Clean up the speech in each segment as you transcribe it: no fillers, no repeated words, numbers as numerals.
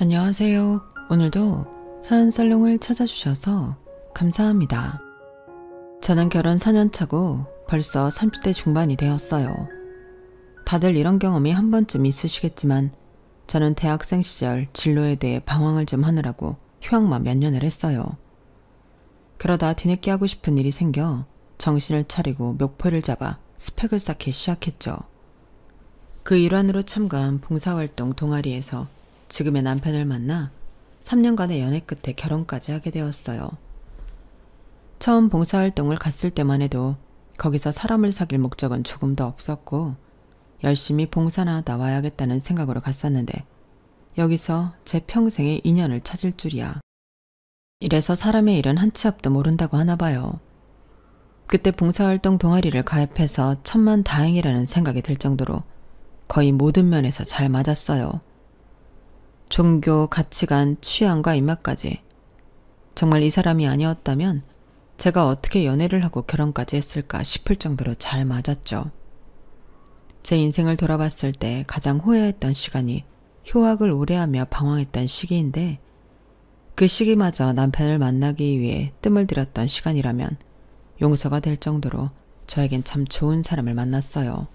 안녕하세요. 오늘도 사연살롱을 찾아주셔서 감사합니다. 저는 결혼 4년 차고 벌써 30대 중반이 되었어요. 다들 이런 경험이 한 번쯤 있으시겠지만 저는 대학생 시절 진로에 대해 방황을 좀 하느라고 휴학만 몇 년을 했어요. 그러다 뒤늦게 하고 싶은 일이 생겨 정신을 차리고 목표를 잡아 스펙을 쌓기 시작했죠. 그 일환으로 참가한 봉사활동 동아리에서 지금의 남편을 만나 3년간의 연애 끝에 결혼까지 하게 되었어요. 처음 봉사활동을 갔을 때만 해도 거기서 사람을 사귈 목적은 조금도 없었고 열심히 봉사나 나와야겠다는 생각으로 갔었는데 여기서 제 평생의 인연을 찾을 줄이야. 이래서 사람의 일은 한치 앞도 모른다고 하나 봐요. 그때 봉사활동 동아리를 가입해서 천만다행이라는 생각이 들 정도로 거의 모든 면에서 잘 맞았어요. 종교, 가치관, 취향과 입맛까지. 정말 이 사람이 아니었다면 제가 어떻게 연애를 하고 결혼까지 했을까 싶을 정도로 잘 맞았죠. 제 인생을 돌아봤을 때 가장 후회했던 시간이 휴학을 오래 하며 방황했던 시기인데 그 시기마저 남편을 만나기 위해 뜸을 들였던 시간이라면 용서가 될 정도로 저에겐 참 좋은 사람을 만났어요.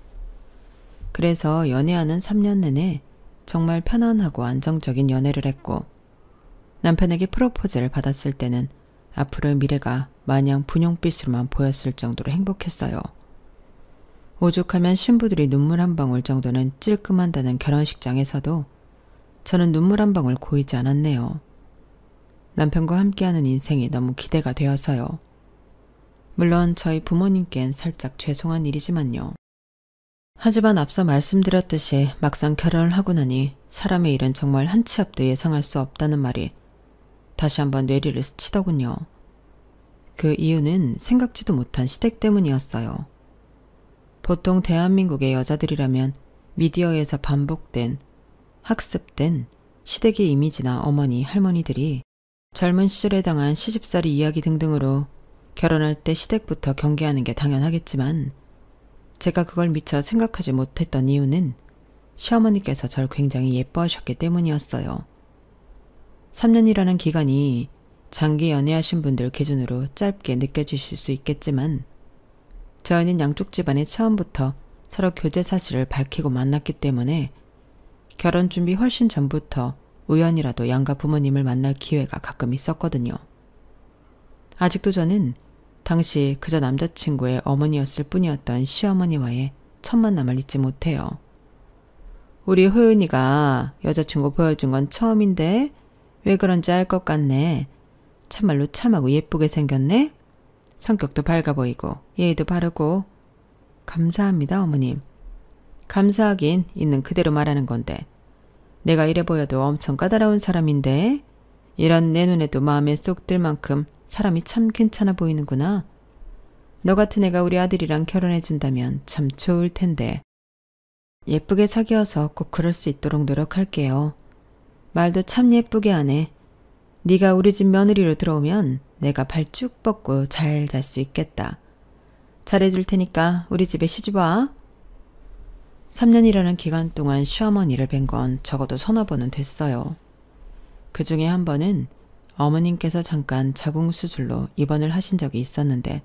그래서 연애하는 3년 내내 정말 편안하고 안정적인 연애를 했고 남편에게 프로포즈를 받았을 때는 앞으로의 미래가 마냥 분홍빛으로만 보였을 정도로 행복했어요. 오죽하면 신부들이 눈물 한 방울 정도는 찔끔한다는 결혼식장에서도 저는 눈물 한 방울 고이지 않았네요. 남편과 함께하는 인생이 너무 기대가 되어서요. 물론 저희 부모님께는 살짝 죄송한 일이지만요. 하지만 앞서 말씀드렸듯이 막상 결혼을 하고 나니 사람의 일은 정말 한치 앞도 예상할 수 없다는 말이 다시 한번 뇌리를 스치더군요. 그 이유는 생각지도 못한 시댁 때문이었어요. 보통 대한민국의 여자들이라면 미디어에서 반복된, 학습된 시댁의 이미지나 어머니, 할머니들이 젊은 시절에 당한 시집살이 이야기 등등으로 결혼할 때 시댁부터 경계하는 게 당연하겠지만 제가 그걸 미처 생각하지 못했던 이유는 시어머니께서 절 굉장히 예뻐하셨기 때문이었어요. 3년이라는 기간이 장기 연애하신 분들 기준으로 짧게 느껴지실 수 있겠지만 저희는 양쪽 집안이 처음부터 서로 교제 사실을 밝히고 만났기 때문에 결혼 준비 훨씬 전부터 우연이라도 양가 부모님을 만날 기회가 가끔 있었거든요. 아직도 저는 당시 그저 남자친구의 어머니였을 뿐이었던 시어머니와의 첫 만남을 잊지 못해요. 우리 호윤이가 여자친구 보여준 건 처음인데 왜 그런지 알 것 같네. 참말로 참하고 예쁘게 생겼네. 성격도 밝아 보이고 예의도 바르고. 감사합니다 어머님. 감사하긴 있는 그대로 말하는 건데 내가 이래 보여도 엄청 까다로운 사람인데 이런 내 눈에도 마음에 쏙 들 만큼 사람이 참 괜찮아 보이는구나. 너 같은 애가 우리 아들이랑 결혼해준다면 참 좋을 텐데. 예쁘게 사귀어서 꼭 그럴 수 있도록 노력할게요. 말도 참 예쁘게 하네. 네가 우리 집 며느리로 들어오면 내가 발 쭉 뻗고 잘 잘 수 있겠다. 잘해줄 테니까 우리 집에 시집 와. 3년이라는 기간 동안 시어머니를 뵌 건 적어도 서너 번은 됐어요. 그 중에 한 번은 어머님께서 잠깐 자궁수술로 입원을 하신 적이 있었는데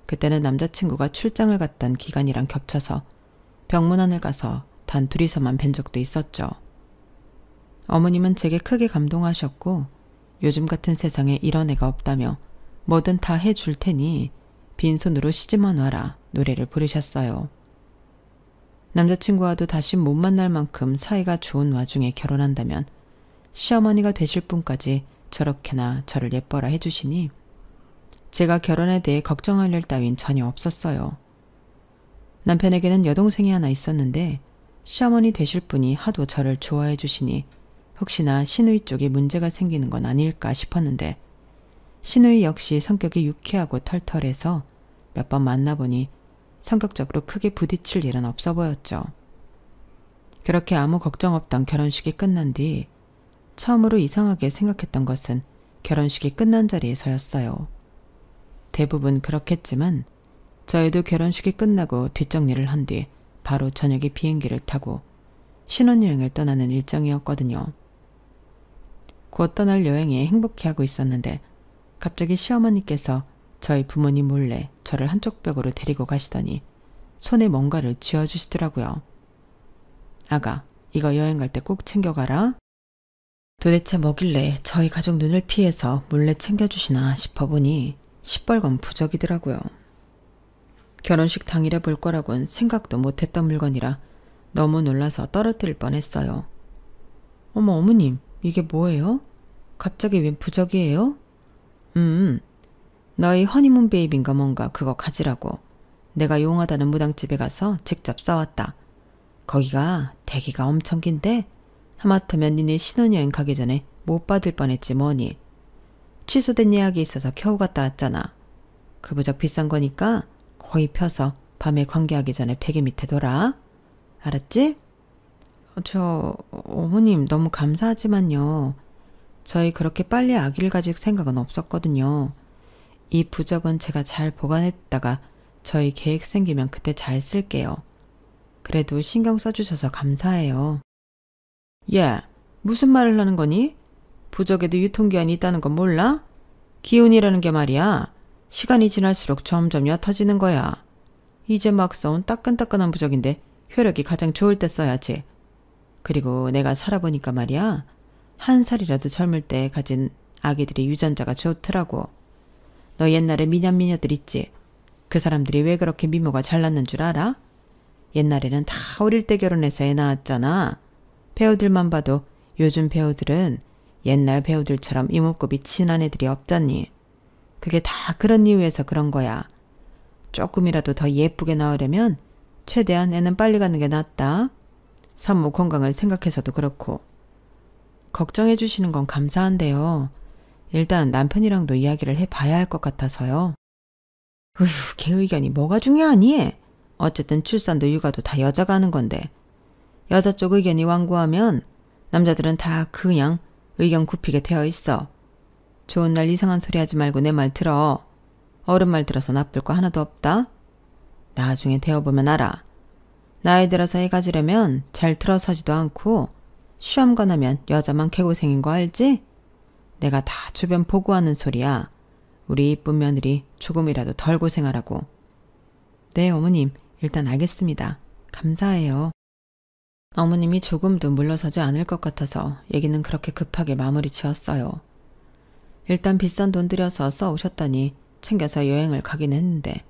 그때는 남자친구가 출장을 갔던 기간이랑 겹쳐서 병문안을 가서 단 둘이서만 뵌 적도 있었죠. 어머님은 제게 크게 감동하셨고 요즘 같은 세상에 이런 애가 없다며 뭐든 다 해줄 테니 빈손으로 시집만 와라 노래를 부르셨어요. 남자친구와도 다시 못 만날 만큼 사이가 좋은 와중에 결혼한다면 시어머니가 되실 분까지 저렇게나 저를 예뻐라 해주시니 제가 결혼에 대해 걱정할 일 따윈 전혀 없었어요. 남편에게는 여동생이 하나 있었는데 시어머니 되실 분이 하도 저를 좋아해 주시니 혹시나 시누이 쪽에 문제가 생기는 건 아닐까 싶었는데 시누이 역시 성격이 유쾌하고 털털해서 몇 번 만나보니 성격적으로 크게 부딪힐 일은 없어 보였죠. 그렇게 아무 걱정 없던 결혼식이 끝난 뒤 처음으로 이상하게 생각했던 것은 결혼식이 끝난 자리에서였어요. 대부분 그렇겠지만 저희도 결혼식이 끝나고 뒷정리를 한 뒤 바로 저녁에 비행기를 타고 신혼여행을 떠나는 일정이었거든요. 곧 떠날 여행에 행복해하고 있었는데 갑자기 시어머니께서 저희 부모님 몰래 저를 한쪽 벽으로 데리고 가시더니 손에 뭔가를 쥐어주시더라고요. 아가, 이거 여행 갈 때 꼭 챙겨가라. 도대체 뭐길래 저희 가족 눈을 피해서 몰래 챙겨주시나 싶어보니 시뻘건 부적이더라고요. 결혼식 당일에 볼 거라곤 생각도 못했던 물건이라 너무 놀라서 떨어뜨릴 뻔했어요. 어머, 어머님, 이게 뭐예요? 갑자기 웬 부적이에요? 너희 허니문 베이비인가 뭔가 그거 가지라고. 내가 용하다는 무당집에 가서 직접 싸왔다. 거기가 대기가 엄청 긴데 하마터면 니네 신혼여행 가기 전에 못 받을 뻔했지 뭐니. 취소된 예약이 있어서 겨우 갔다 왔잖아. 그 부적 비싼 거니까 거의 펴서 밤에 관계하기 전에 베개 밑에 둬라. 알았지? 어머님 너무 감사하지만요. 저희 그렇게 빨리 아기를 가질 생각은 없었거든요. 이 부적은 제가 잘 보관했다가 저희 계획 생기면 그때 잘 쓸게요. 그래도 신경 써주셔서 감사해요. 야, 무슨 말을 하는 거니? 부적에도 유통기한이 있다는 건 몰라? 기운이라는 게 말이야. 시간이 지날수록 점점 옅어지는 거야. 이제 막 써온 따끈따끈한 부적인데 효력이 가장 좋을 때 써야지. 그리고 내가 살아보니까 말이야. 1살이라도 젊을 때 가진 아기들이 유전자가 좋더라고. 너 옛날에 미녀들 있지? 그 사람들이 왜 그렇게 미모가 잘났는 줄 알아? 옛날에는 다 어릴 때 결혼해서 애 낳았잖아. 배우들만 봐도 요즘 배우들은 옛날 배우들처럼 이목구비 진한 애들이 없잖니. 그게 다 그런 이유에서 그런 거야. 조금이라도 더 예쁘게 나으려면 최대한 애는 빨리 가는 게 낫다. 산모 건강을 생각해서도 그렇고. 걱정해 주시는 건 감사한데요. 일단 남편이랑도 이야기를 해봐야 할 것 같아서요. 걔 의견이 뭐가 중요하니? 어쨌든 출산도 육아도 다 여자가 하는 건데. 여자 쪽 의견이 완고하면 남자들은 다 그냥 의견 굽히게 되어 있어. 좋은 날 이상한 소리 하지 말고 내 말 들어. 어른 말 들어서 나쁠 거 하나도 없다. 나중에 되어보면 알아. 나이 들어서 애 가지려면 잘 들어서지도 않고 시험관 하면 여자만 개고생인 거 알지? 내가 다 주변 보고하는 소리야. 우리 이쁜 며느리 조금이라도 덜 고생하라고. 네, 어머님. 일단 알겠습니다. 감사해요. 어머님이 조금도 물러서지 않을 것 같아서 얘기는 그렇게 급하게 마무리 지었어요. 일단 비싼 돈 들여서 써오셨다니 챙겨서 여행을 가긴 했는데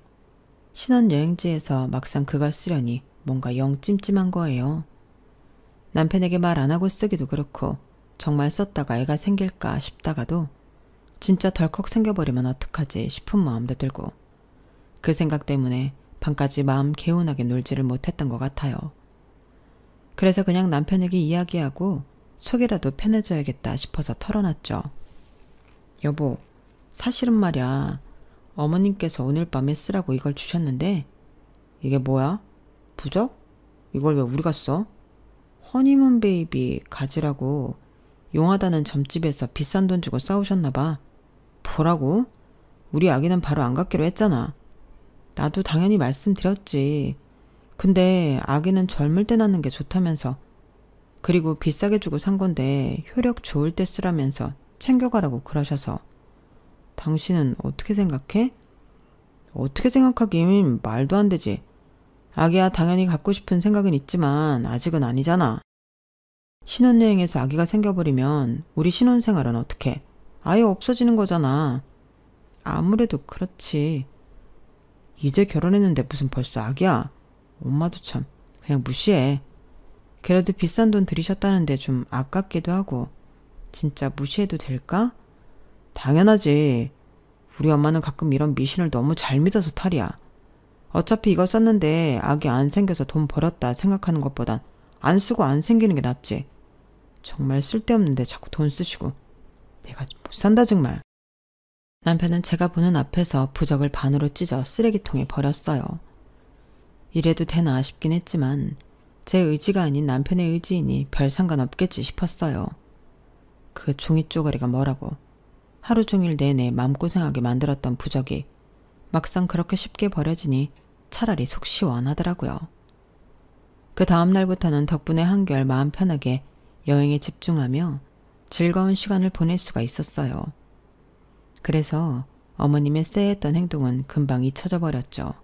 신혼여행지에서 막상 그걸 쓰려니 뭔가 영 찜찜한 거예요. 남편에게 말 안 하고 쓰기도 그렇고 정말 썼다가 애가 생길까 싶다가도 진짜 덜컥 생겨버리면 어떡하지 싶은 마음도 들고 그 생각 때문에 밤까지 마음 개운하게 놀지를 못했던 것 같아요. 그래서 그냥 남편에게 이야기하고 속이라도 편해져야겠다 싶어서 털어놨죠. 여보, 사실은 말이야. 어머님께서 오늘 밤에 쓰라고 이걸 주셨는데 이게 뭐야? 부적? 이걸 왜 우리가 써? 허니문 베이비 가지라고 용하다는 점집에서 비싼 돈 주고 싸우셨나봐. 뭐라고? 우리 아기는 바로 안 갖기로 했잖아. 나도 당연히 말씀드렸지. 근데 아기는 젊을 때 낳는 게 좋다면서. 그리고 비싸게 주고 산 건데 효력 좋을 때 쓰라면서 챙겨가라고 그러셔서. 당신은 어떻게 생각해? 어떻게 생각하긴 말도 안 되지. 아기야 당연히 갖고 싶은 생각은 있지만 아직은 아니잖아. 신혼여행에서 아기가 생겨버리면 우리 신혼생활은 어떻게? 아예 없어지는 거잖아. 아무래도 그렇지. 이제 결혼했는데 무슨 벌써 아기야? 엄마도 참 그냥 무시해. 그래도 비싼 돈 들이셨다는데 좀 아깝기도 하고. 진짜 무시해도 될까? 당연하지. 우리 엄마는 가끔 이런 미신을 너무 잘 믿어서 탈이야. 어차피 이거 썼는데 아기 안 생겨서 돈 벌었다 생각하는 것보단 안 쓰고 안 생기는 게 낫지. 정말 쓸데없는데 자꾸 돈 쓰시고. 내가 못 산다 정말. 남편은 제가 보는 앞에서 부적을 반으로 찢어 쓰레기통에 버렸어요. 이래도 되나 싶긴 했지만 제 의지가 아닌 남편의 의지이니 별 상관없겠지 싶었어요. 그 종이 쪼가리가 뭐라고. 하루 종일 내내 마음고생하게 만들었던 부적이 막상 그렇게 쉽게 버려지니 차라리 속 시원하더라고요. 그 다음 날부터는 덕분에 한결 마음 편하게 여행에 집중하며 즐거운 시간을 보낼 수가 있었어요. 그래서 어머님의 쎄했던 행동은 금방 잊혀져 버렸죠.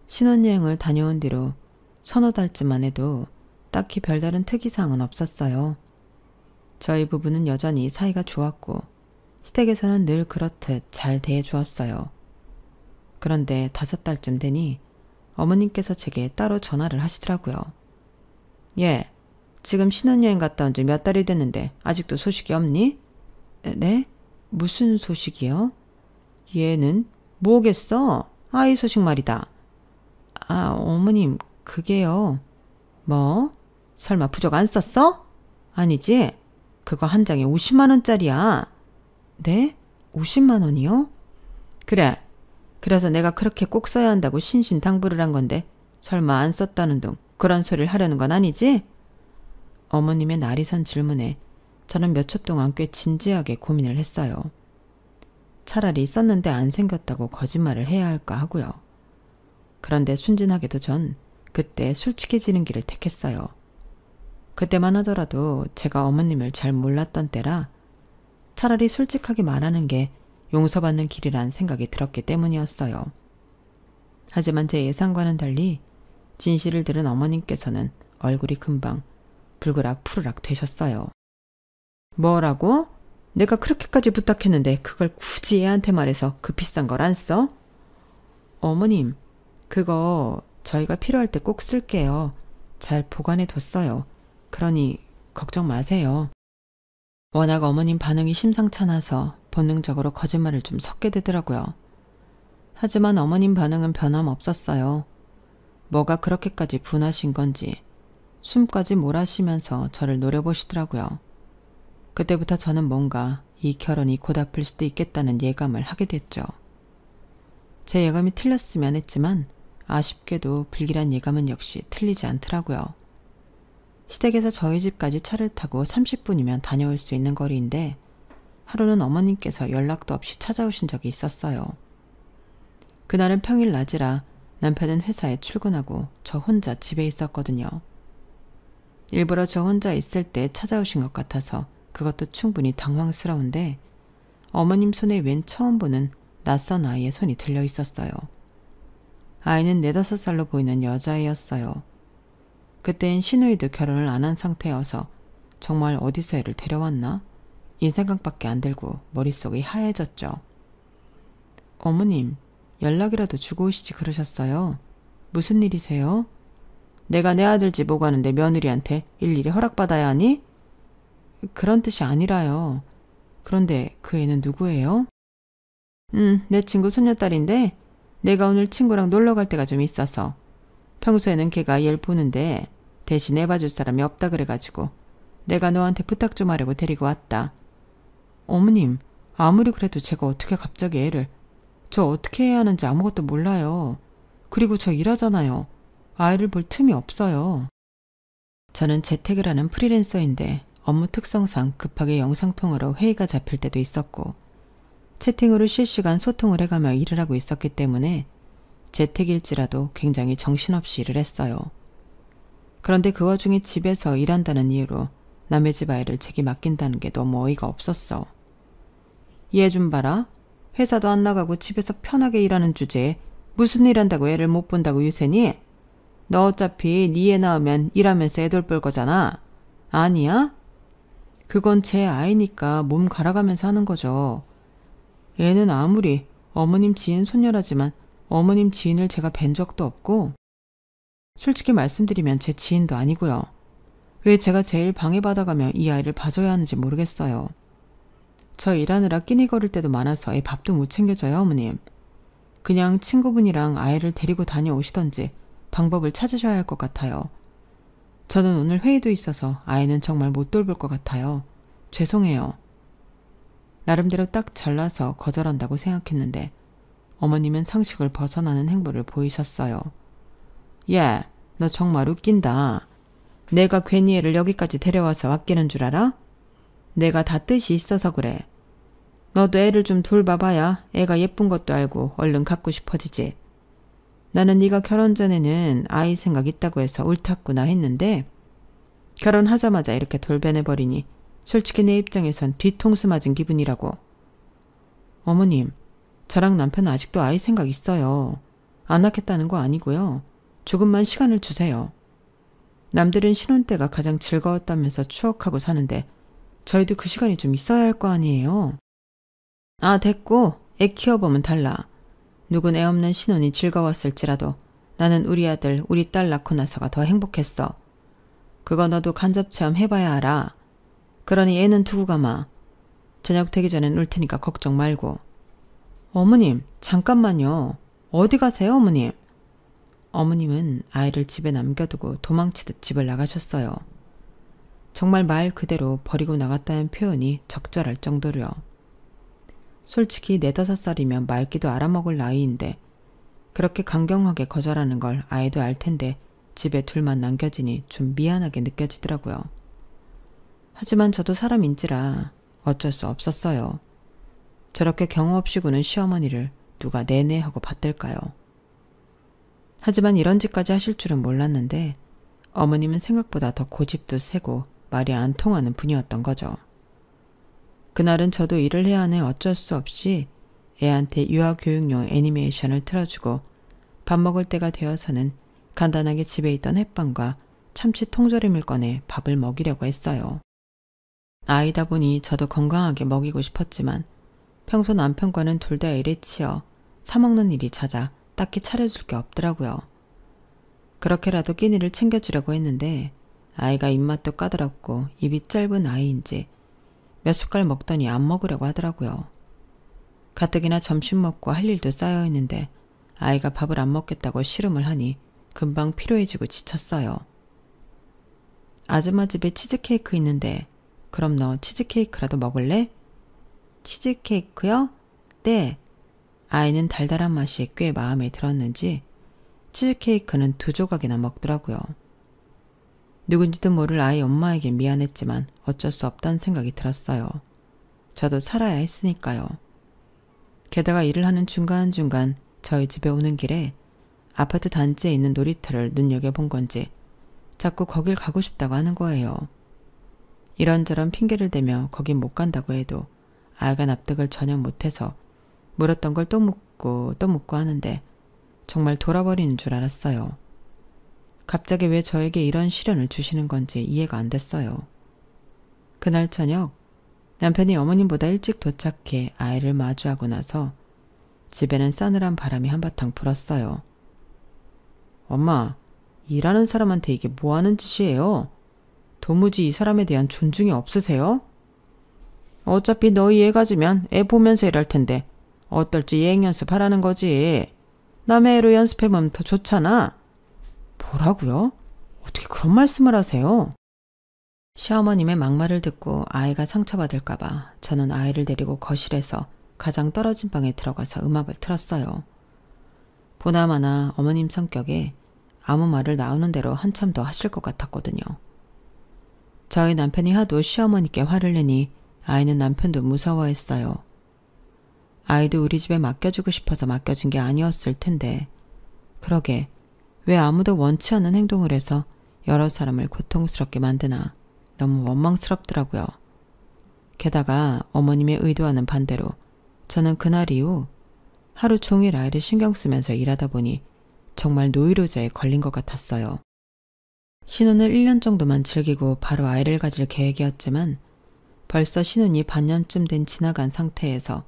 신혼여행을 다녀온 뒤로 서너 달쯤만 해도 딱히 별다른 특이사항은 없었어요. 저희 부부는 여전히 사이가 좋았고 시댁에서는 늘 그렇듯 잘 대해주었어요. 그런데 5달쯤 되니 어머님께서 제게 따로 전화를 하시더라고요. 예, 지금 신혼여행 갔다 온 지 몇 달이 됐는데 아직도 소식이 없니? 네? 무슨 소식이요? 얘는 뭐겠어? 아이 소식 말이다. 아, 어머님, 그게요. 뭐? 설마 부적 안 썼어? 아니지? 그거 한 장에 50만 원짜리야. 네? 50만 원이요? 그래. 그래서 내가 그렇게 꼭 써야 한다고 신신당부를 한 건데 설마 안 썼다는 둥 그런 소리를 하려는 건 아니지? 어머님의 날이선 질문에 저는 몇 초 동안 꽤 진지하게 고민을 했어요. 차라리 썼는데 안 생겼다고 거짓말을 해야 할까 하고요. 그런데 순진하게도 전 그때 솔직해지는 길을 택했어요. 그때만 하더라도 제가 어머님을 잘 몰랐던 때라 차라리 솔직하게 말하는 게 용서받는 길이란 생각이 들었기 때문이었어요. 하지만 제 예상과는 달리 진실을 들은 어머님께서는 얼굴이 금방 불그락 푸르락 되셨어요. 뭐라고? 내가 그렇게까지 부탁했는데 그걸 굳이 애한테 말해서 그 비싼 걸 안 써? 어머님, 그거 저희가 필요할 때 꼭 쓸게요. 잘 보관해 뒀어요. 그러니 걱정 마세요. 워낙 어머님 반응이 심상찮아서 본능적으로 거짓말을 좀 섞게 되더라고요. 하지만 어머님 반응은 변함없었어요. 뭐가 그렇게까지 분하신 건지 숨까지 몰아쉬면서 저를 노려보시더라고요. 그때부터 저는 뭔가 이 결혼이 고달플 수도 있겠다는 예감을 하게 됐죠. 제 예감이 틀렸으면 했지만 아쉽게도 불길한 예감은 역시 틀리지 않더라고요. 시댁에서 저희 집까지 차를 타고 30분이면 다녀올 수 있는 거리인데 하루는 어머님께서 연락도 없이 찾아오신 적이 있었어요. 그날은 평일 낮이라 남편은 회사에 출근하고 저 혼자 집에 있었거든요. 일부러 저 혼자 있을 때 찾아오신 것 같아서 그것도 충분히 당황스러운데 어머님 손에 웬 처음 보는 낯선 아이의 손이 들려 있었어요. 아이는 4~5살로 보이는 여자애였어요. 그땐 시누이도 결혼을 안 한 상태여서 정말 어디서 애를 데려왔나? 이 생각밖에 안 들고 머릿속이 하얘졌죠. 어머님, 연락이라도 주고 오시지 그러셨어요. 무슨 일이세요? 내가 내 아들 집 오고 가는데 며느리한테 일일이 허락받아야 하니? 그런 뜻이 아니라요. 그런데 그 애는 누구예요? 내 친구 손녀딸인데 내가 오늘 친구랑 놀러 갈 때가 좀 있어서 평소에는 걔가 얘를 보는데 대신 애 봐줄 사람이 없다 그래가지고 내가 너한테 부탁 좀 하려고 데리고 왔다. 어머님, 아무리 그래도 제가 어떻게 갑자기 애를... 저 어떻게 해야 하는지 아무것도 몰라요. 그리고 저 일하잖아요. 아이를 볼 틈이 없어요. 저는 재택을 하는 프리랜서인데 업무 특성상 급하게 영상통화로 회의가 잡힐 때도 있었고 채팅으로 실시간 소통을 해가며 일을 하고 있었기 때문에 재택일지라도 굉장히 정신없이 일을 했어요. 그런데 그 와중에 집에서 일한다는 이유로 남의 집 아이를 제게 맡긴다는 게 너무 어이가 없었어. 얘 좀 봐라. 회사도 안 나가고 집에서 편하게 일하는 주제에 무슨 일 한다고 애를 못 본다고 유세니? 너 어차피 네 애 낳으면 일하면서 애 돌볼 거잖아. 아니야? 그건 제 아이니까 몸 갈아가면서 하는 거죠. 애는 아무리 어머님 지인 손녀라지만 어머님 지인을 제가 뵌 적도 없고 솔직히 말씀드리면 제 지인도 아니고요. 왜 제가 제일 방해받아가며 이 아이를 봐줘야 하는지 모르겠어요. 저 일하느라 끼니거릴 때도 많아서 애 밥도 못 챙겨줘요, 어머님. 그냥 친구분이랑 아이를 데리고 다녀오시던지 방법을 찾으셔야 할 것 같아요. 저는 오늘 회의도 있어서 아이는 정말 못 돌볼 것 같아요. 죄송해요. 나름대로 딱 잘라서 거절한다고 생각했는데 어머님은 상식을 벗어나는 행보를 보이셨어요. 야, 너 정말 웃긴다. 내가 괜히 애를 여기까지 데려와서 아끼는 줄 알아? 내가 다 뜻이 있어서 그래. 너도 애를 좀 돌봐봐야 애가 예쁜 것도 알고 얼른 갖고 싶어지지. 나는 네가 결혼 전에는 아이 생각 있다고 해서 옳았구나 했는데 결혼하자마자 이렇게 돌변해버리니 솔직히 내 입장에선 뒤통수 맞은 기분이라고. 어머님, 저랑 남편은 아직도 아이 생각 있어요. 안 낳겠다는 거 아니고요. 조금만 시간을 주세요. 남들은 신혼 때가 가장 즐거웠다면서 추억하고 사는데 저희도 그 시간이 좀 있어야 할 거 아니에요. 아, 됐고. 애 키워보면 달라. 누군 애 없는 신혼이 즐거웠을지라도 나는 우리 아들, 우리 딸 낳고 나서가 더 행복했어. 그거 너도 간접 체험 해봐야 알아. 그러니 애는 두고 가마. 저녁 되기 전엔 올 테니까 걱정 말고. 어머님, 잠깐만요. 어디 가세요, 어머님? 어머님은 아이를 집에 남겨두고 도망치듯 집을 나가셨어요. 정말 말 그대로 버리고 나갔다는 표현이 적절할 정도로요. 솔직히 4~5살이면 말귀도 알아먹을 나이인데 그렇게 강경하게 거절하는 걸 아이도 알 텐데 집에 둘만 남겨지니 좀 미안하게 느껴지더라고요. 하지만 저도 사람인지라 어쩔 수 없었어요. 저렇게 경우 없이 구는 시어머니를 누가 내내 하고 받들까요? 하지만 이런 짓까지 하실 줄은 몰랐는데 어머님은 생각보다 더 고집도 세고 말이 안 통하는 분이었던 거죠. 그날은 저도 일을 해야 하는 어쩔 수 없이 애한테 유아교육용 애니메이션을 틀어주고 밥 먹을 때가 되어서는 간단하게 집에 있던 햇반과 참치 통조림을 꺼내 밥을 먹이려고 했어요. 아이다 보니 저도 건강하게 먹이고 싶었지만 평소 남편과는 둘 다 일에 치여 사먹는 일이 잦아 딱히 차려줄 게 없더라고요. 그렇게라도 끼니를 챙겨주려고 했는데 아이가 입맛도 까다롭고 입이 짧은 아이인지 몇 숟갈 먹더니 안 먹으려고 하더라고요. 가뜩이나 점심 먹고 할 일도 쌓여 있는데 아이가 밥을 안 먹겠다고 씨름을 하니 금방 피로해지고 지쳤어요. 아줌마 집에 치즈케이크 있는데 그럼 너 치즈케이크라도 먹을래? 치즈케이크요? 네. 아이는 달달한 맛이 꽤 마음에 들었는지 치즈케이크는 2조각이나 먹더라고요. 누군지도 모를 아이 엄마에게 미안했지만 어쩔 수 없다는 생각이 들었어요. 저도 살아야 했으니까요. 게다가 일을 하는 중간중간 저희 집에 오는 길에 아파트 단지에 있는 놀이터를 눈여겨본 건지 자꾸 거길 가고 싶다고 하는 거예요. 이런저런 핑계를 대며 거긴 못 간다고 해도 아이가 납득을 전혀 못해서 물었던 걸 또 묻고 또 묻고 하는데 정말 돌아버리는 줄 알았어요. 갑자기 왜 저에게 이런 시련을 주시는 건지 이해가 안 됐어요. 그날 저녁 남편이 어머님보다 일찍 도착해 아이를 마주하고 나서 집에는 싸늘한 바람이 한바탕 불었어요. 엄마, 일하는 사람한테 이게 뭐 하는 짓이에요? 도무지 이 사람에 대한 존중이 없으세요? 어차피 너희 애 가지면 애 보면서 일할 텐데 어떨지 예행 연습하라는 거지. 남의 애로 연습해보면 더 좋잖아. 뭐라고요? 어떻게 그런 말씀을 하세요? 시어머님의 막말을 듣고 아이가 상처받을까봐 저는 아이를 데리고 거실에서 가장 떨어진 방에 들어가서 음악을 틀었어요. 보나마나 어머님 성격에 아무 말을 나오는 대로 한참 더 하실 것 같았거든요. 저희 남편이 하도 시어머니께 화를 내니 아이는 남편도 무서워했어요. 아이도 우리 집에 맡겨주고 싶어서 맡겨진 게 아니었을 텐데 그러게 왜 아무도 원치 않는 행동을 해서 여러 사람을 고통스럽게 만드나 너무 원망스럽더라고요. 게다가 어머님의 의도와는 반대로 저는 그날 이후 하루 종일 아이를 신경 쓰면서 일하다 보니 정말 노이로제에 걸린 것 같았어요. 신혼을 1년 정도만 즐기고 바로 아이를 가질 계획이었지만 벌써 신혼이 반년쯤 된 지나간 상태에서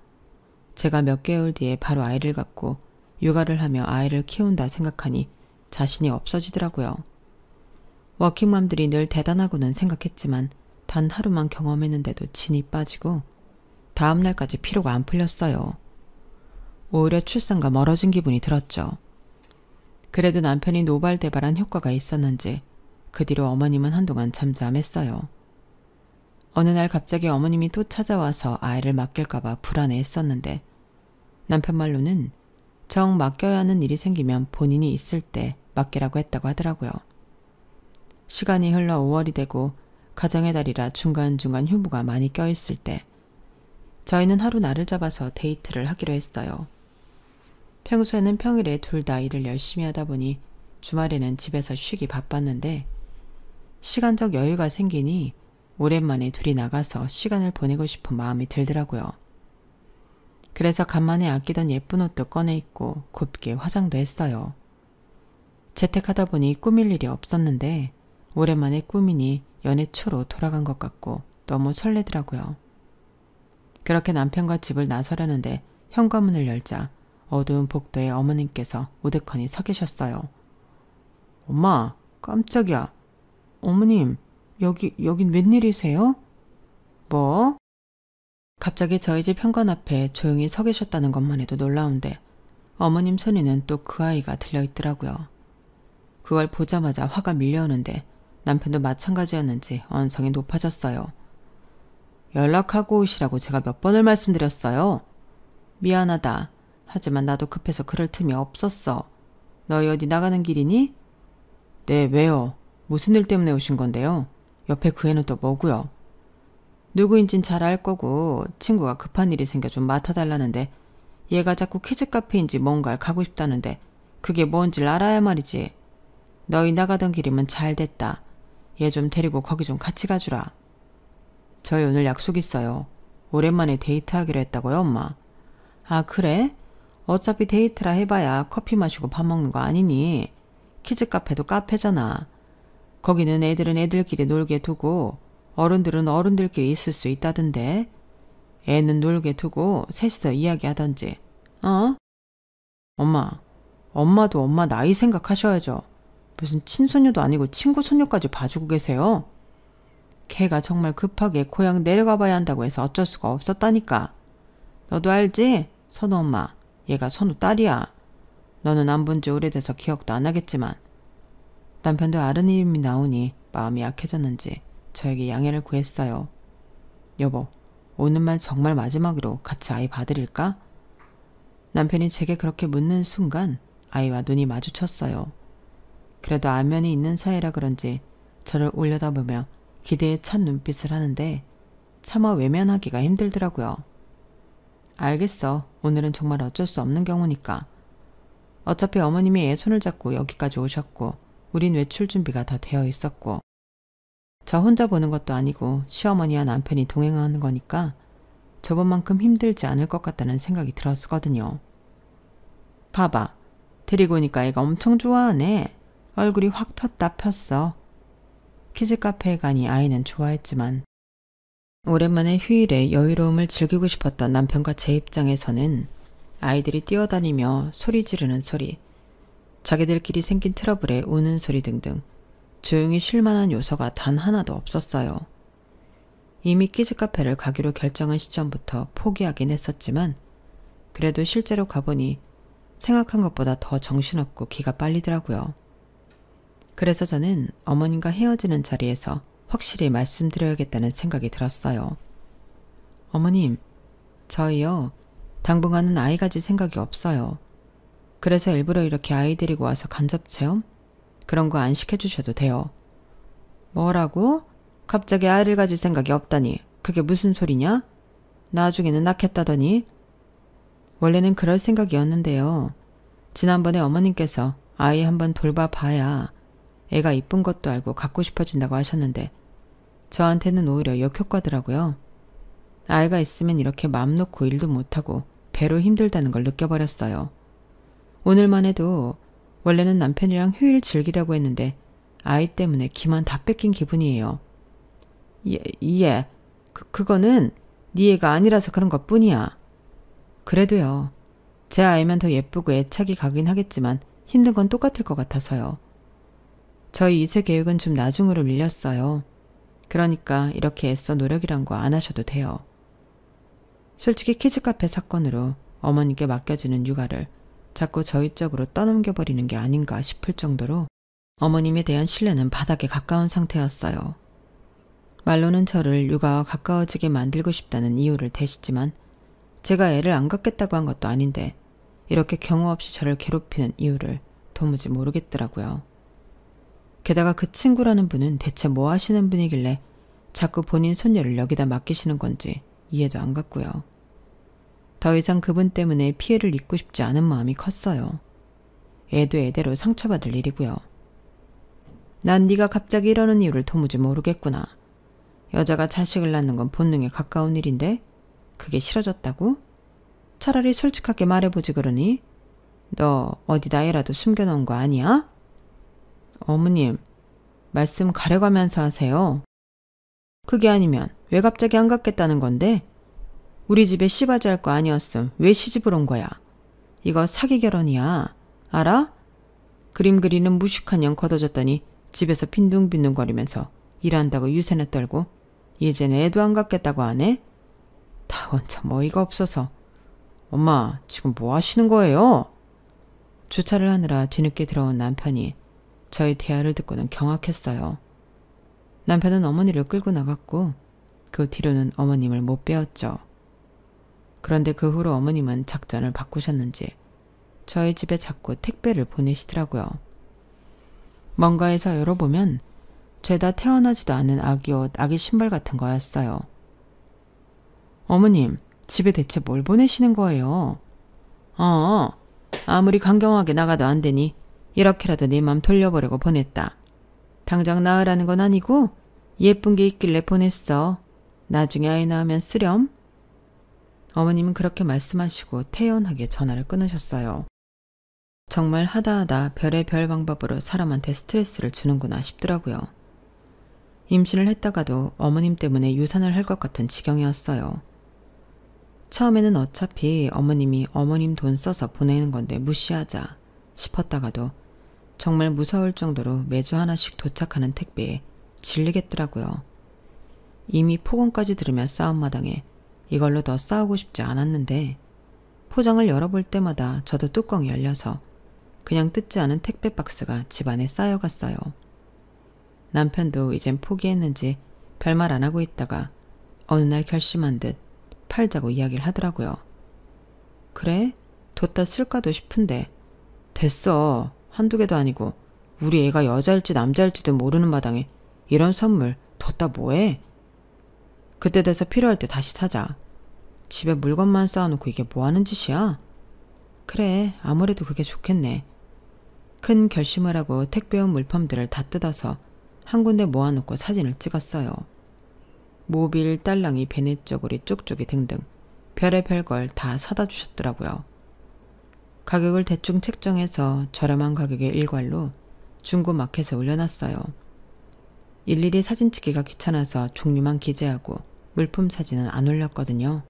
제가 몇 개월 뒤에 바로 아이를 갖고 육아를 하며 아이를 키운다 생각하니 자신이 없어지더라고요. 워킹맘들이 늘 대단하고는 생각했지만 단 하루만 경험했는데도 진이 빠지고 다음 날까지 피로가 안 풀렸어요. 오히려 출산과 멀어진 기분이 들었죠. 그래도 남편이 노발대발한 효과가 있었는지 그 뒤로 어머님은 한동안 잠잠했어요. 어느 날 갑자기 어머님이 또 찾아와서 아이를 맡길까봐 불안해했었는데 남편 말로는 정 맡겨야 하는 일이 생기면 본인이 있을 때 맡기라고 했다고 하더라고요. 시간이 흘러 5월이 되고 가정의 달이라 중간중간 휴무가 많이 껴있을 때 저희는 하루 날을 잡아서 데이트를 하기로 했어요. 평소에는 평일에 둘 다 일을 열심히 하다 보니 주말에는 집에서 쉬기 바빴는데 시간적 여유가 생기니 오랜만에 둘이 나가서 시간을 보내고 싶은 마음이 들더라고요. 그래서 간만에 아끼던 예쁜 옷도 꺼내 입고 곱게 화장도 했어요. 재택하다 보니 꾸밀 일이 없었는데 오랜만에 꾸미니 연애 초로 돌아간 것 같고 너무 설레더라고요. 그렇게 남편과 집을 나서려는데 현관문을 열자 어두운 복도에 어머님께서 우두커니 서 계셨어요. 엄마, 깜짝이야. 어머님, 여긴 웬일이세요? 뭐? 갑자기 저희 집 현관 앞에 조용히 서 계셨다는 것만 해도 놀라운데 어머님 손에는 또 그 아이가 들려있더라고요. 그걸 보자마자 화가 밀려오는데 남편도 마찬가지였는지 언성이 높아졌어요. 연락하고 오시라고 제가 몇 번을 말씀드렸어요. 미안하다. 하지만 나도 급해서 그럴 틈이 없었어. 너희 어디 나가는 길이니? 네, 왜요? 무슨 일 때문에 오신 건데요? 옆에 그 애는 또 뭐고요? 누구인진 잘 알 거고 친구가 급한 일이 생겨 좀 맡아달라는데 얘가 자꾸 키즈 카페인지 뭔가를 가고 싶다는데 그게 뭔지를 알아야 말이지. 너희 나가던 길이면 잘 됐다. 얘 좀 데리고 거기 좀 같이 가주라. 저희 오늘 약속 있어요. 오랜만에 데이트하기로 했다고요, 엄마. 아, 그래? 어차피 데이트라 해봐야 커피 마시고 밥 먹는 거 아니니? 키즈 카페도 카페잖아. 거기는 애들은 애들끼리 놀게 두고 어른들은 어른들끼리 있을 수 있다던데. 애는 놀게 두고 셋이서 이야기하던지. 어? 엄마도 엄마 나이 생각하셔야죠. 무슨 친손녀도 아니고 친구 손녀까지 봐주고 계세요? 걔가 정말 급하게 고향 내려가 봐야 한다고 해서 어쩔 수가 없었다니까. 너도 알지? 선우 엄마. 얘가 선우 딸이야. 너는 안 본 지 오래돼서 기억도 안 하겠지만. 남편도 아른 이름이 나오니 마음이 약해졌는지 저에게 양해를 구했어요. 여보, 오는 말 정말 마지막으로 같이 아이 봐드릴까? 남편이 제게 그렇게 묻는 순간 아이와 눈이 마주쳤어요. 그래도 안면이 있는 사이라 그런지 저를 올려다보며 기대에 찬 눈빛을 하는데 차마 외면하기가 힘들더라고요. 알겠어. 오늘은 정말 어쩔 수 없는 경우니까. 어차피 어머님이 애 손을 잡고 여기까지 오셨고 우린 외출 준비가 다 되어 있었고 저 혼자 보는 것도 아니고 시어머니와 남편이 동행하는 거니까 저번만큼 힘들지 않을 것 같다는 생각이 들었거든요. 봐봐. 데리고 오니까 애가 엄청 좋아하네. 얼굴이 확 폈다 폈어. 키즈 카페에 가니 아이는 좋아했지만 오랜만에 휴일에 여유로움을 즐기고 싶었던 남편과 제 입장에서는 아이들이 뛰어다니며 소리 지르는 소리, 자기들끼리 생긴 트러블에 우는 소리 등등 조용히 쉴 만한 요소가 단 하나도 없었어요. 이미 키즈 카페를 가기로 결정한 시점부터 포기하긴 했었지만 그래도 실제로 가보니 생각한 것보다 더 정신없고 기가 빨리더라고요. 그래서 저는 어머님과 헤어지는 자리에서 확실히 말씀드려야겠다는 생각이 들었어요. 어머님, 저희요. 당분간은 아이 가질 생각이 없어요. 그래서 일부러 이렇게 아이 데리고 와서 간접체험? 그런 거 안 시켜주셔도 돼요. 뭐라고? 갑자기 아이를 가질 생각이 없다니 그게 무슨 소리냐? 나중에는 낳겠다더니. 원래는 그럴 생각이었는데요. 지난번에 어머님께서 아이 한번 돌봐봐야 애가 이쁜 것도 알고 갖고 싶어진다고 하셨는데 저한테는 오히려 역효과더라고요. 아이가 있으면 이렇게 맘 놓고 일도 못하고 배로 힘들다는 걸 느껴버렸어요. 오늘만 해도 원래는 남편이랑 휴일 즐기려고 했는데 아이 때문에 기만 다 뺏긴 기분이에요. 예. 그거는 네 애가 아니라서 그런 것뿐이야. 그래도요. 제 아이면 더 예쁘고 애착이 가긴 하겠지만 힘든 건 똑같을 것 같아서요. 저희 2세 계획은 좀 나중으로 밀렸어요. 그러니까 이렇게 애써 노력이란 거 안 하셔도 돼요. 솔직히 키즈카페 사건으로 어머님께 맡겨지는 육아를 자꾸 저희 쪽으로 떠넘겨버리는 게 아닌가 싶을 정도로 어머님에 대한 신뢰는 바닥에 가까운 상태였어요. 말로는 저를 육아와 가까워지게 만들고 싶다는 이유를 대시지만 제가 애를 안 갖겠다고 한 것도 아닌데 이렇게 경우 없이 저를 괴롭히는 이유를 도무지 모르겠더라고요. 게다가 그 친구라는 분은 대체 뭐 하시는 분이길래 자꾸 본인 손녀를 여기다 맡기시는 건지 이해도 안 갔고요. 더 이상 그분 때문에 피해를 입고 싶지 않은 마음이 컸어요. 애도 애대로 상처받을 일이고요. 난 네가 갑자기 이러는 이유를 도무지 모르겠구나. 여자가 자식을 낳는 건 본능에 가까운 일인데 그게 싫어졌다고? 차라리 솔직하게 말해보지 그러니? 너 어디다 애라도 숨겨놓은 거 아니야? 어머님, 말씀 가려가면서 하세요. 그게 아니면 왜 갑자기 안 갖겠다는 건데? 우리 집에 씨바지 할 거 아니었음 왜 시집을 온 거야? 이거 사기 결혼이야. 알아? 그림 그리는 무식한 년 걷어졌더니 집에서 빈둥빈둥거리면서 일한다고 유세나 떨고 이제는 애도 안 갖겠다고 하네? 다 원참 어이가 없어서. 엄마, 지금 뭐 하시는 거예요? 주차를 하느라 뒤늦게 들어온 남편이 저희 대화를 듣고는 경악했어요. 남편은 어머니를 끌고 나갔고 그 뒤로는 어머님을 못 빼었죠. 그런데 그 후로 어머님은 작전을 바꾸셨는지 저희 집에 자꾸 택배를 보내시더라고요. 뭔가에서 열어보면 죄다 태어나지도 않은 아기 옷, 아기 신발 같은 거였어요. 어머님, 집에 대체 뭘 보내시는 거예요? 아무리 강경하게 나가도 안 되니 이렇게라도 네 맘 돌려보려고 보냈다. 당장 낳으라는 건 아니고 예쁜 게 있길래 보냈어. 나중에 아이 낳으면 쓰렴. 어머님은 그렇게 말씀하시고 태연하게 전화를 끊으셨어요. 정말 하다하다 별의별 방법으로 사람한테 스트레스를 주는구나 싶더라고요. 임신을 했다가도 어머님 때문에 유산을 할 것 같은 지경이었어요. 처음에는 어차피 어머님이 어머님 돈 써서 보내는 건데 무시하자 싶었다가도 정말 무서울 정도로 매주 하나씩 도착하는 택배에 질리겠더라고요. 이미 폭언까지 들으며 싸움마당에 이걸로 더 싸우고 싶지 않았는데 포장을 열어볼 때마다 저도 뚜껑이 열려서 그냥 뜯지 않은 택배 박스가 집안에 쌓여갔어요. 남편도 이젠 포기했는지 별말 안 하고 있다가 어느 날 결심한 듯 팔자고 이야기를 하더라고요. 그래? 뒀다 쓸까도 싶은데 됐어. 한두 개도 아니고 우리 애가 여자일지 남자일지도 모르는 마당에 이런 선물 뒀다 뭐해? 그때 돼서 필요할 때 다시 사자. 집에 물건만 쌓아놓고 이게 뭐하는 짓이야? 그래, 아무래도 그게 좋겠네. 큰 결심을 하고 택배온 물품들을 다 뜯어서 한 군데 모아놓고 사진을 찍었어요. 모빌, 딸랑이, 베네저고리, 쪽쪽이 등등 별의별 걸 다 사다 주셨더라고요. 가격을 대충 책정해서 저렴한 가격의 일괄로 중고 마켓에 올려놨어요. 일일이 사진 찍기가 귀찮아서 종류만 기재하고 물품 사진은 안 올렸거든요.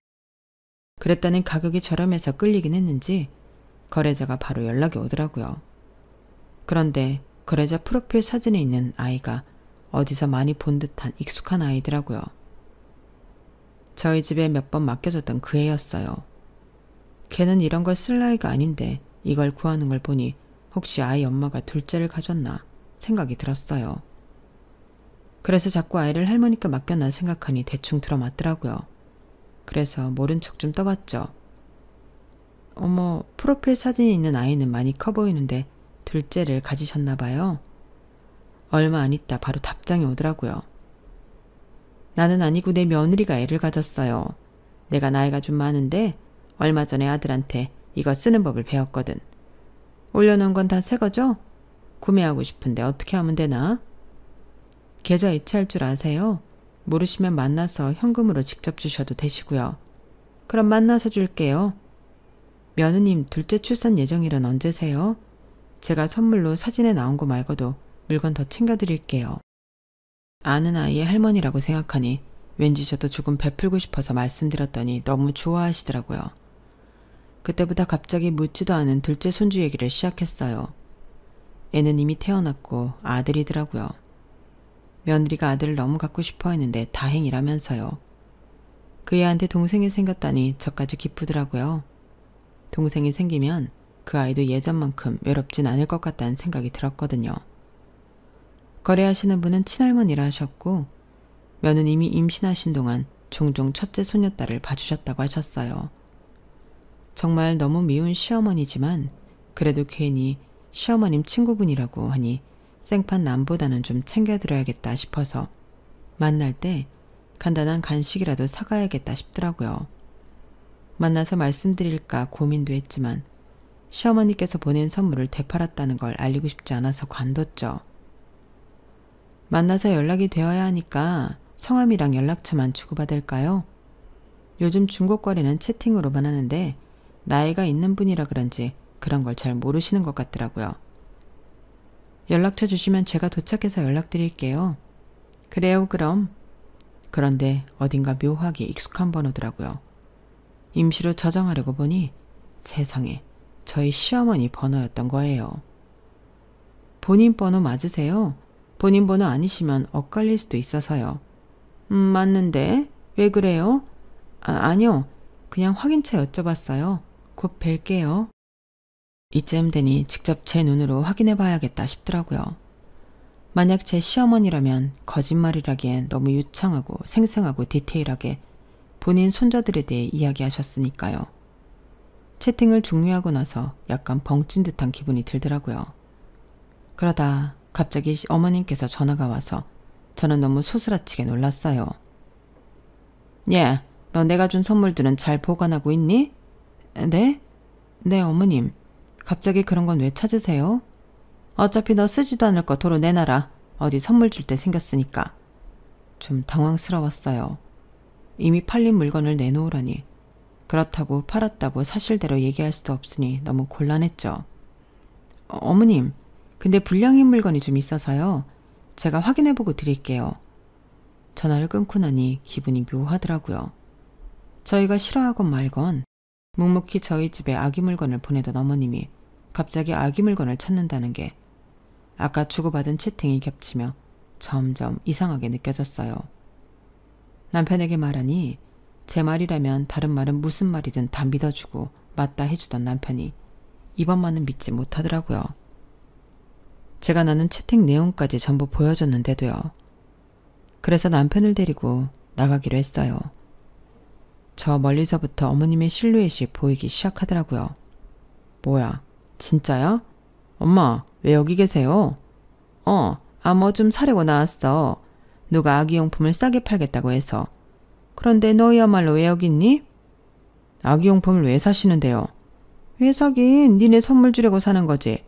그랬더니 가격이 저렴해서 끌리긴 했는지 거래자가 바로 연락이 오더라고요. 그런데 거래자 프로필 사진에 있는 아이가 어디서 많이 본 듯한 익숙한 아이더라고요. 저희 집에 몇 번 맡겨줬던 그 애였어요. 걔는 이런 걸 쓸 나이가 아닌데 이걸 구하는 걸 보니 혹시 아이 엄마가 둘째를 가졌나 생각이 들었어요. 그래서 자꾸 아이를 할머니께 맡겼나 생각하니 대충 들어맞더라고요. 그래서 모른 척 좀 떠봤죠. 어머, 프로필 사진에 있는 아이는 많이 커 보이는데 둘째를 가지셨나 봐요. 얼마 안 있다 바로 답장이 오더라고요. 나는 아니고 내 며느리가 애를 가졌어요. 내가 나이가 좀 많은데 얼마 전에 아들한테 이거 쓰는 법을 배웠거든. 올려놓은 건 다 새 거죠? 구매하고 싶은데 어떻게 하면 되나? 계좌 이체할 줄 아세요? 모르시면 만나서 현금으로 직접 주셔도 되시고요. 그럼 만나서 줄게요. 며느님 둘째 출산 예정일은 언제세요? 제가 선물로 사진에 나온 거 말고도 물건 더 챙겨드릴게요. 아는 아이의 할머니라고 생각하니 왠지 저도 조금 베풀고 싶어서 말씀드렸더니 너무 좋아하시더라고요. 그때부터 갑자기 묻지도 않은 둘째 손주 얘기를 시작했어요. 애는 이미 태어났고 아들이더라고요. 며느리가 아들을 너무 갖고 싶어 했는데 다행이라면서요. 그 애한테 동생이 생겼다니 저까지 기쁘더라고요. 동생이 생기면 그 아이도 예전만큼 외롭진 않을 것 같다는 생각이 들었거든요. 거래하시는 분은 친할머니라 하셨고 며느님이 임신하신 동안 종종 첫째 손녀딸을 봐주셨다고 하셨어요. 정말 너무 미운 시어머니지만 그래도 괜히 시어머님 친구분이라고 하니 생판 남보다는 좀 챙겨드려야겠다 싶어서 만날 때 간단한 간식이라도 사가야겠다 싶더라고요. 만나서 말씀드릴까 고민도 했지만 시어머니께서 보낸 선물을 되팔았다는 걸 알리고 싶지 않아서 관뒀죠. 만나서 연락이 되어야 하니까 성함이랑 연락처만 주고받을까요? 요즘 중고거래는 채팅으로만 하는데 나이가 있는 분이라 그런지 그런 걸 잘 모르시는 것 같더라고요. 연락처 주시면 제가 도착해서 연락드릴게요. 그래요, 그럼. 그런데 어딘가 묘하게 익숙한 번호더라고요. 임시로 저장하려고 보니 세상에 저희 시어머니 번호였던 거예요. 본인 번호 맞으세요? 본인 번호 아니시면 엇갈릴 수도 있어서요. 맞는데? 왜 그래요? 아니요. 그냥 확인차 여쭤봤어요. 곧 뵐게요. 이쯤 되니 직접 제 눈으로 확인해 봐야겠다 싶더라고요. 만약 제 시어머니라면 거짓말이라기엔 너무 유창하고 생생하고 디테일하게 본인 손자들에 대해 이야기하셨으니까요. 채팅을 종료하고 나서 약간 벙찐 듯한 기분이 들더라고요. 그러다 갑자기 어머님께서 전화가 와서 저는 너무 소스라치게 놀랐어요. 예, 너 내가 준 선물들은 잘 보관하고 있니? 네? 네, 어머님. 갑자기 그런 건 왜 찾으세요? 어차피 너 쓰지도 않을 거 도로 내놔라. 어디 선물 줄 때 생겼으니까. 좀 당황스러웠어요. 이미 팔린 물건을 내놓으라니. 그렇다고 팔았다고 사실대로 얘기할 수도 없으니 너무 곤란했죠. 어머님, 근데 불량인 물건이 좀 있어서요. 제가 확인해보고 드릴게요. 전화를 끊고 나니 기분이 묘하더라고요. 저희가 싫어하건 말건 묵묵히 저희 집에 아기 물건을 보내던 어머님이 갑자기 아기 물건을 찾는다는 게 아까 주고받은 채팅이 겹치며 점점 이상하게 느껴졌어요. 남편에게 말하니 제 말이라면 다른 말은 무슨 말이든 다 믿어주고 맞다 해주던 남편이 이번만은 믿지 못하더라고요. 제가 나눈 채팅 내용까지 전부 보여줬는데도요. 그래서 남편을 데리고 나가기로 했어요. 저 멀리서부터 어머님의 실루엣이 보이기 시작하더라고요. 뭐야, 진짜야? 엄마, 왜 여기 계세요? 뭐 좀 사려고 나왔어. 누가 아기용품을 싸게 팔겠다고 해서. 그런데 너희야말로 왜 여기 있니? 아기용품을 왜 사시는데요? 왜 사긴 니네 선물 주려고 사는 거지.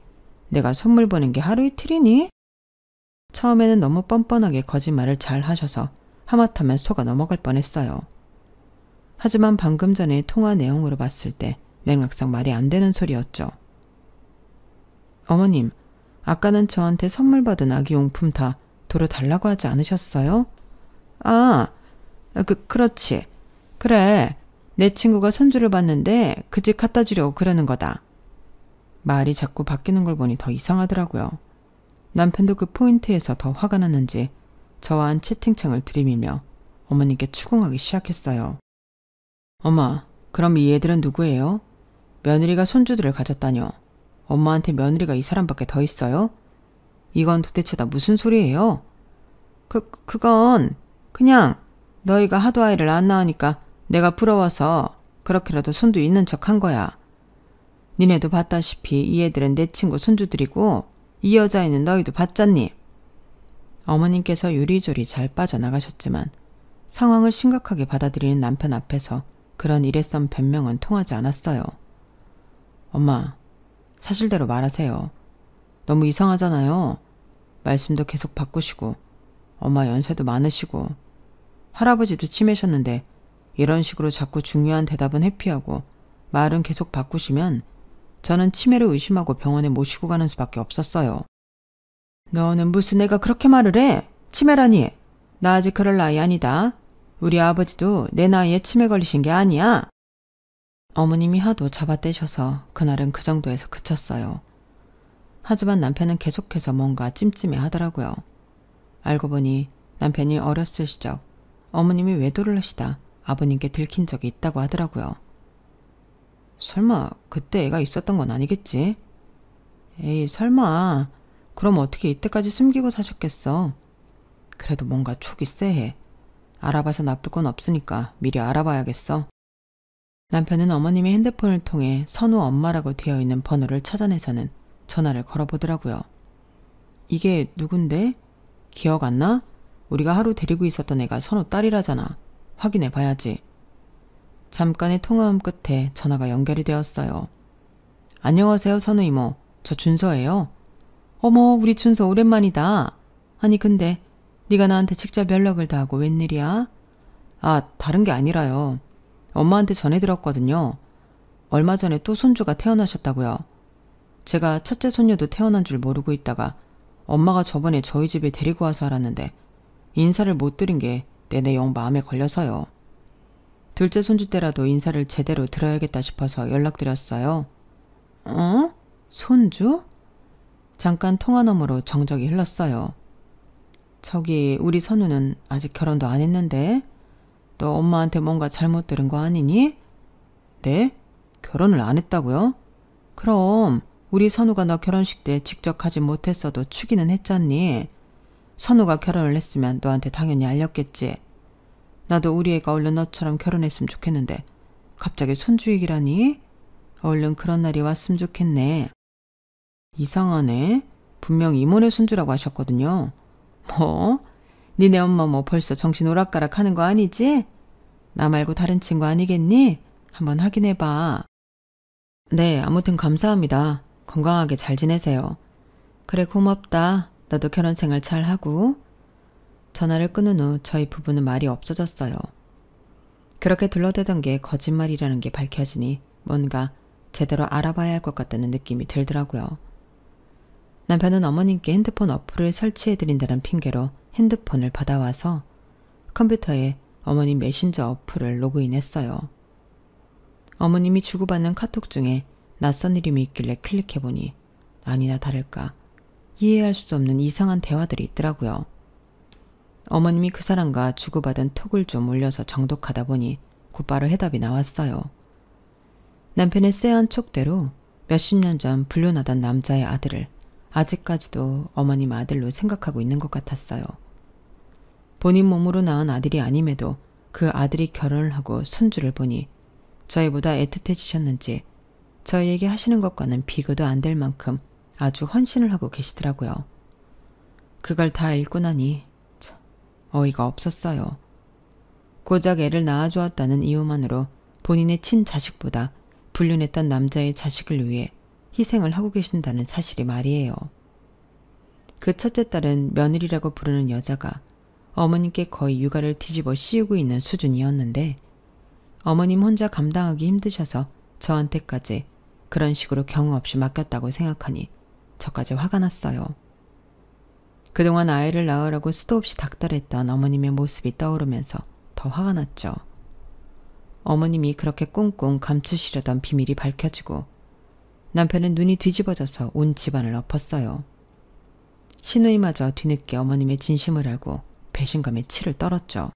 내가 선물 보낸 게 하루 이틀이니? 처음에는 너무 뻔뻔하게 거짓말을 잘 하셔서 하마터면 속아 넘어갈 뻔했어요. 하지만 방금 전에 통화 내용으로 봤을 때 맥락상 말이 안 되는 소리였죠. 어머님, 아까는 저한테 선물 받은 아기용품 다 도로 달라고 하지 않으셨어요? 그렇지. 그래, 내 친구가 손주를 봤는데 그 집 갖다 주려고 그러는 거다. 말이 자꾸 바뀌는 걸 보니 더 이상하더라고요. 남편도 그 포인트에서 더 화가 났는지 저와 한 채팅창을 들이밀며 어머님께 추궁하기 시작했어요. 엄마, 그럼 이 애들은 누구예요? 며느리가 손주들을 가졌다뇨. 엄마한테 며느리가 이 사람밖에 더 있어요? 이건 도대체 다 무슨 소리예요? 그건 그냥 너희가 하도 아이를 안 낳으니까 내가 부러워서 그렇게라도 손도 있는 척 한 거야. 니네도 봤다시피 이 애들은 내 친구 손주들이고 이 여자애는 너희도 봤잖니. 어머님께서 요리조리 잘 빠져나가셨지만 상황을 심각하게 받아들이는 남편 앞에서 그런 일회성 변명은 통하지 않았어요. 엄마, 사실대로 말하세요. 너무 이상하잖아요. 말씀도 계속 바꾸시고 엄마 연세도 많으시고 할아버지도 치매셨는데 이런 식으로 자꾸 중요한 대답은 회피하고 말은 계속 바꾸시면 저는 치매를 의심하고 병원에 모시고 가는 수밖에 없었어요. 너는 무슨 애가 그렇게 말을 해? 치매라니. 나 아직 그럴 나이 아니다. 우리 아버지도 내 나이에 치매 걸리신 게 아니야. 어머님이 하도 잡아떼셔서 그날은 그 정도에서 그쳤어요. 하지만 남편은 계속해서 뭔가 찜찜해 하더라고요. 알고 보니 남편이 어렸을 시절 어머님이 외도를 하시다 아버님께 들킨 적이 있다고 하더라고요. 설마 그때 애가 있었던 건 아니겠지? 에이, 설마. 그럼 어떻게 이때까지 숨기고 사셨겠어? 그래도 뭔가 촉이 쎄해. 알아봐서 나쁠 건 없으니까 미리 알아봐야겠어. 남편은 어머님의 핸드폰을 통해 선우 엄마라고 되어 있는 번호를 찾아내서는 전화를 걸어보더라고요. 이게 누군데? 기억 안 나? 우리가 하루 데리고 있었던 애가 선우 딸이라잖아. 확인해 봐야지. 잠깐의 통화음 끝에 전화가 연결이 되었어요. 안녕하세요, 선우 이모. 저 준서예요. 어머, 우리 준서 오랜만이다. 아니 근데 네가 나한테 직접 연락을 다 하고 웬일이야? 아, 다른 게 아니라요. 엄마한테 전해 들었거든요. 얼마 전에 또 손주가 태어나셨다고요. 제가 첫째 손녀도 태어난 줄 모르고 있다가 엄마가 저번에 저희 집에 데리고 와서 알았는데 인사를 못 드린 게 내내 영 마음에 걸려서요. 둘째 손주 때라도 인사를 제대로 드려야겠다 싶어서 연락드렸어요. 어? 손주? 잠깐 통화 너머로 정적이 흘렀어요. 저기 우리 선우는 아직 결혼도 안 했는데 너 엄마한테 뭔가 잘못 들은 거 아니니? 네? 결혼을 안 했다고요? 그럼 우리 선우가 너 결혼식 때 직접 가지 못했어도 추기는 했잖니. 선우가 결혼을 했으면 너한테 당연히 알렸겠지. 나도 우리 애가 얼른 너처럼 결혼했으면 좋겠는데 갑자기 손주 얘기라니? 얼른 그런 날이 왔으면 좋겠네. 이상하네. 분명 이모네 손주라고 하셨거든요. 뭐? 니네 엄마 뭐 벌써 정신 오락가락 하는 거 아니지? 나 말고 다른 친구 아니겠니? 한번 확인해봐. 네, 아무튼 감사합니다. 건강하게 잘 지내세요. 그래, 고맙다. 너도 결혼 생활 잘하고. 전화를 끊은 후 저희 부부는 말이 없어졌어요. 그렇게 둘러대던 게 거짓말이라는 게 밝혀지니 뭔가 제대로 알아봐야 할 것 같다는 느낌이 들더라고요. 남편은 어머님께 핸드폰 어플을 설치해드린다는 핑계로 핸드폰을 받아와서 컴퓨터에 어머님 메신저 어플을 로그인했어요. 어머님이 주고받는 카톡 중에 낯선 이름이 있길래 클릭해보니 아니나 다를까 이해할 수 없는 이상한 대화들이 있더라고요. 어머님이 그 사람과 주고받은 톡을 좀 올려서 정독하다 보니 곧바로 해답이 나왔어요. 남편의 쎄한 촉대로 몇십 년 전 불륜하던 남자의 아들을 아직까지도 어머님 아들로 생각하고 있는 것 같았어요. 본인 몸으로 낳은 아들이 아님에도 그 아들이 결혼을 하고 손주를 보니 저희보다 애틋해지셨는지 저희에게 하시는 것과는 비교도 안 될 만큼 아주 헌신을 하고 계시더라고요. 그걸 다 읽고 나니 참 어이가 없었어요. 고작 애를 낳아주었다는 이유만으로 본인의 친자식보다 불륜했던 남자의 자식을 위해 희생을 하고 계신다는 사실이 말이에요. 그 첫째 딸은 며느리라고 부르는 여자가 어머님께 거의 육아를 뒤집어 씌우고 있는 수준이었는데 어머님 혼자 감당하기 힘드셔서 저한테까지 그런 식으로 경우 없이 맡겼다고 생각하니 저까지 화가 났어요. 그동안 아이를 낳으라고 수도 없이 닥달했던 어머님의 모습이 떠오르면서 더 화가 났죠. 어머님이 그렇게 꽁꽁 감추시려던 비밀이 밝혀지고 남편은 눈이 뒤집어져서 온 집안을 엎었어요. 시누이마저 뒤늦게 어머님의 진심을 알고 배신감에 치를 떨었죠.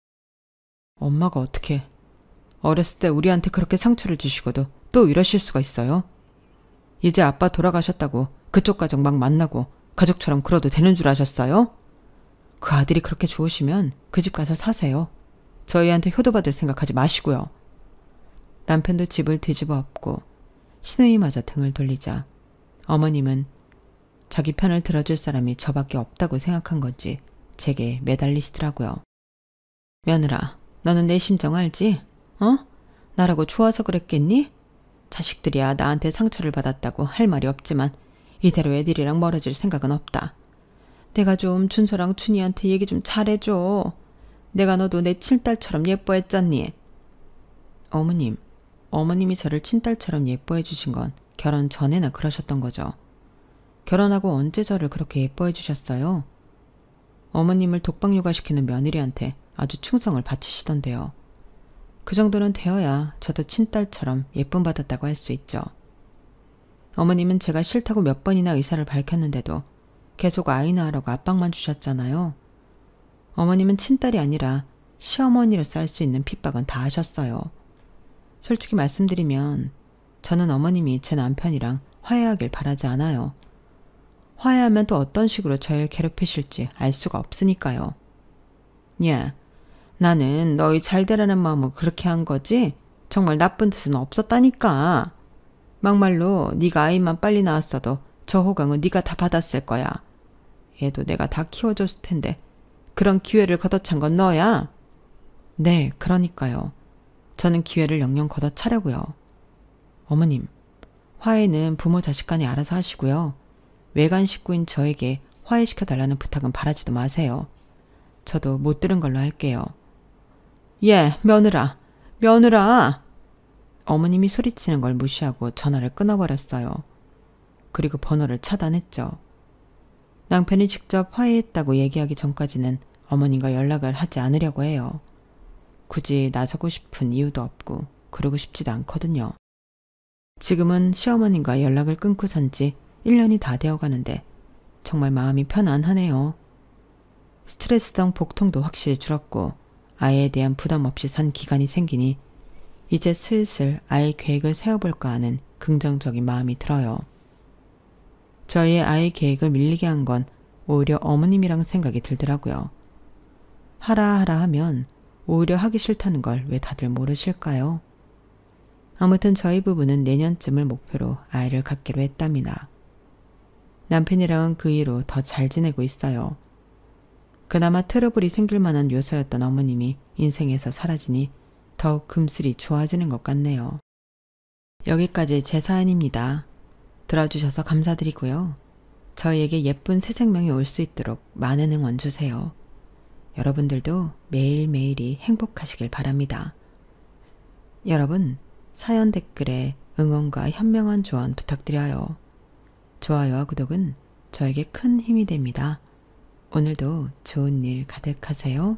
엄마가 어떻게 어렸을 때 우리한테 그렇게 상처를 주시고도 또 이러실 수가 있어요? 이제 아빠 돌아가셨다고 그쪽 가족 막 만나고 가족처럼 그러도 되는 줄 아셨어요? 그 아들이 그렇게 좋으시면 그 집 가서 사세요. 저희한테 효도받을 생각하지 마시고요. 남편도 집을 뒤집어 엎고 시누이마저 등을 돌리자 어머님은 자기 편을 들어줄 사람이 저밖에 없다고 생각한 건지 제게 매달리시더라고요. 며느라, 너는 내 심정 알지? 어? 나라고 좋아서 그랬겠니? 자식들이야 나한테 상처를 받았다고 할 말이 없지만 이대로 애들이랑 멀어질 생각은 없다. 내가 좀 준서랑 춘희한테 얘기 좀 잘해줘. 내가 너도 내 친딸처럼 예뻐했잖니. 어머님이 저를 친딸처럼 예뻐해 주신 건 결혼 전에나 그러셨던 거죠. 결혼하고 언제 저를 그렇게 예뻐해 주셨어요? 어머님을 독박 육아시키는 며느리한테 아주 충성을 바치시던데요. 그 정도는 되어야 저도 친딸처럼 예쁨 받았다고 할 수 있죠. 어머님은 제가 싫다고 몇 번이나 의사를 밝혔는데도 계속 아이 낳으라고 압박만 주셨잖아요. 어머님은 친딸이 아니라 시어머니로서 할 수 있는 핍박은 다 하셨어요. 솔직히 말씀드리면 저는 어머님이 제 남편이랑 화해하길 바라지 않아요. 화해하면 또 어떤 식으로 저를 괴롭히실지 알 수가 없으니까요. 야, 나는 너희 잘 되라는 마음으로 그렇게 한 거지 정말 나쁜 뜻은 없었다니까. 막말로 네가 아이만 빨리 낳았어도 저 호강은 네가 다 받았을 거야. 얘도 내가 다 키워줬을 텐데 그런 기회를 걷어찬 건 너야. 네, 그러니까요. 저는 기회를 영영 걷어차려고요. 어머님, 화해는 부모 자식 간에 알아서 하시고요. 외간 식구인 저에게 화해시켜달라는 부탁은 바라지도 마세요. 저도 못 들은 걸로 할게요. 예, 며느라, 며느라! 어머님이 소리치는 걸 무시하고 전화를 끊어버렸어요. 그리고 번호를 차단했죠. 남편이 직접 화해했다고 얘기하기 전까지는 어머님과 연락을 하지 않으려고 해요. 굳이 나서고 싶은 이유도 없고 그러고 싶지도 않거든요. 지금은 시어머님과 연락을 끊고 산 지 1년이 다 되어 가는데 정말 마음이 편안하네요. 스트레스성 복통도 확실히 줄었고 아이에 대한 부담 없이 산 기간이 생기니 이제 슬슬 아이 계획을 세워볼까 하는 긍정적인 마음이 들어요. 저희의 아이 계획을 밀리게 한 건 오히려 어머님이랑 생각이 들더라고요. 하라 하면 오히려 하기 싫다는 걸 왜 다들 모르실까요? 아무튼 저희 부부는 내년쯤을 목표로 아이를 갖기로 했답니다. 남편이랑은 그 이후로 더 잘 지내고 있어요. 그나마 트러블이 생길 만한 요소였던 어머님이 인생에서 사라지니 더욱 금슬이 좋아지는 것 같네요. 여기까지 제 사연입니다. 들어주셔서 감사드리고요. 저희에게 예쁜 새 생명이 올 수 있도록 많은 응원 주세요. 여러분들도 매일매일이 행복하시길 바랍니다. 여러분, 사연 댓글에 응원과 현명한 조언 부탁드려요. 좋아요와 구독은 저에게 큰 힘이 됩니다. 오늘도 좋은 일 가득하세요.